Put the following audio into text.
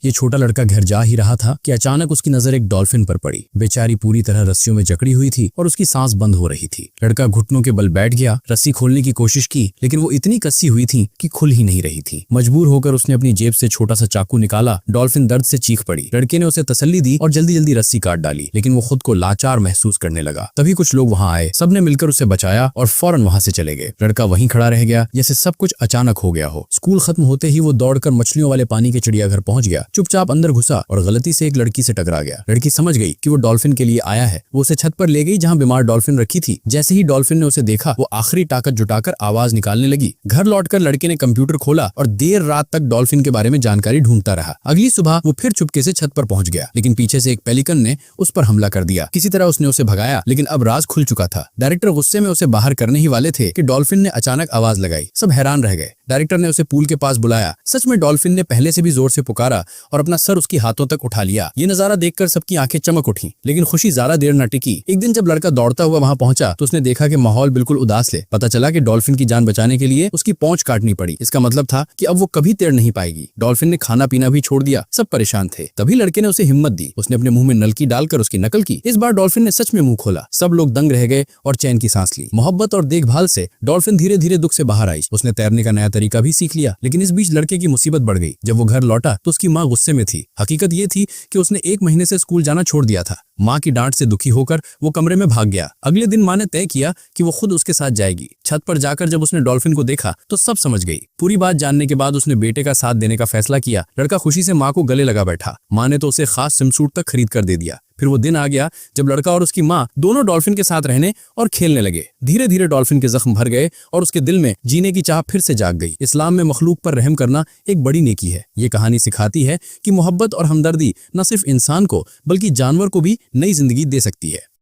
ये छोटा लड़का घर जा ही रहा था कि अचानक उसकी नजर एक डॉल्फिन पर पड़ी। बेचारी पूरी तरह रस्सियों में जकड़ी हुई थी और उसकी सांस बंद हो रही थी। लड़का घुटनों के बल बैठ गया, रस्सी खोलने की कोशिश की, लेकिन वो इतनी कसी हुई थी कि खुल ही नहीं रही थी। मजबूर होकर उसने अपनी जेब से छोटा सा चाकू निकाला। डॉल्फिन दर्द से चीख पड़ी। लड़के ने उसे तसल्ली दी और जल्दी जल्दी रस्सी काट डाली, लेकिन वो खुद को लाचार महसूस करने लगा। तभी कुछ लोग वहां आए, सबने मिलकर उसे बचाया और फौरन वहां से चले गए। लड़का वहीं खड़ा रह गया जैसे सब कुछ अचानक हो गया हो। स्कूल खत्म होते ही वो दौड़कर मछलियों वाले पानी के चिड़ियाघर पहुंच गया। चुपचाप अंदर घुसा और गलती से एक लड़की से टकरा गया। लड़की समझ गई कि वो डॉल्फिन के लिए आया है। वो उसे छत पर ले गई जहां बीमार डॉल्फिन रखी थी। जैसे ही डॉल्फिन ने उसे देखा, वो आखिरी ताकत जुटाकर आवाज निकालने लगी। घर लौटकर लड़के ने कंप्यूटर खोला और देर रात तक डॉल्फिन के बारे में जानकारी ढूंढता रहा। अगली सुबह वो फिर चुपके से छत पर पहुंच गया, लेकिन पीछे से एक पेलिकन ने उस पर हमला कर दिया। किसी तरह उसने उसे भगाया, लेकिन अब राज खुल चुका था। डायरेक्टर गुस्से में उसे बाहर करने ही वाले थे कि डॉल्फिन ने अचानक आवाज लगाई। सब हैरान रह गए। डायरेक्टर ने उसे पूल के पास बुलाया। सच में डॉल्फिन ने पहले से भी जोर से पुकारा और अपना सर उसकी हाथों तक उठा लिया। ये नजारा देखकर सबकी आंखें चमक उठी, लेकिन खुशी ज्यादा देर न टिकी। एक दिन जब लड़का दौड़ता हुआ वहां पहुंचा तो उसने देखा कि माहौल बिल्कुल उदास है। पता चला कि डॉल्फिन की जान बचाने के लिए उसकी पौंछ काटनी पड़ी। इसका मतलब था कि अब वो कभी तैर नहीं पाएगी। डॉल्फिन ने खाना पीना भी छोड़ दिया। सब परेशान थे। तभी लड़के ने उसे हिम्मत दी। उसने अपने मुंह में नलकी डालकर उसकी नकल की। इस बार डॉल्फिन ने सच में मुंह खोला। सब लोग दंग रह गए और चैन की सांस ली। मोहब्बत और देखभाल से डॉल्फिन धीरे धीरे दुख से बाहर आई। उसने तैरने का नया तरीका भी सीख लिया। लेकिन इस बीच लड़के की मुसीबत बढ़ गई। जब वो घर लौटा तो उसकी माँ गुस्से में थी। हकीकत ये थी कि उसने 1 महीने से स्कूल जाना छोड़ दिया था। माँ की डांट से दुखी होकर वो कमरे में भाग गया। अगले दिन माँ ने तय किया कि वो खुद उसके साथ जाएगी। छत पर जाकर जब उसने डॉल्फिन को देखा तो सब समझ गई। पूरी बात जानने के बाद उसने बेटे का साथ देने का फैसला किया। लड़का खुशी से माँ को गले लगा बैठा। माँ ने तो उसे खास स्विमसूट तक खरीद कर दे दिया। फिर वो दिन आ गया जब लड़का और उसकी माँ दोनों डॉल्फिन के साथ रहने और खेलने लगे। धीरे धीरे डॉल्फिन के जख्म भर गए और उसके दिल में जीने की चाह फिर से जाग गई। इस्लाम में मखलूक पर रहम करना एक बड़ी नेकी है। ये कहानी सिखाती है कि मोहब्बत और हमदर्दी न सिर्फ इंसान को बल्कि जानवर को भी नई जिंदगी दे सकती है।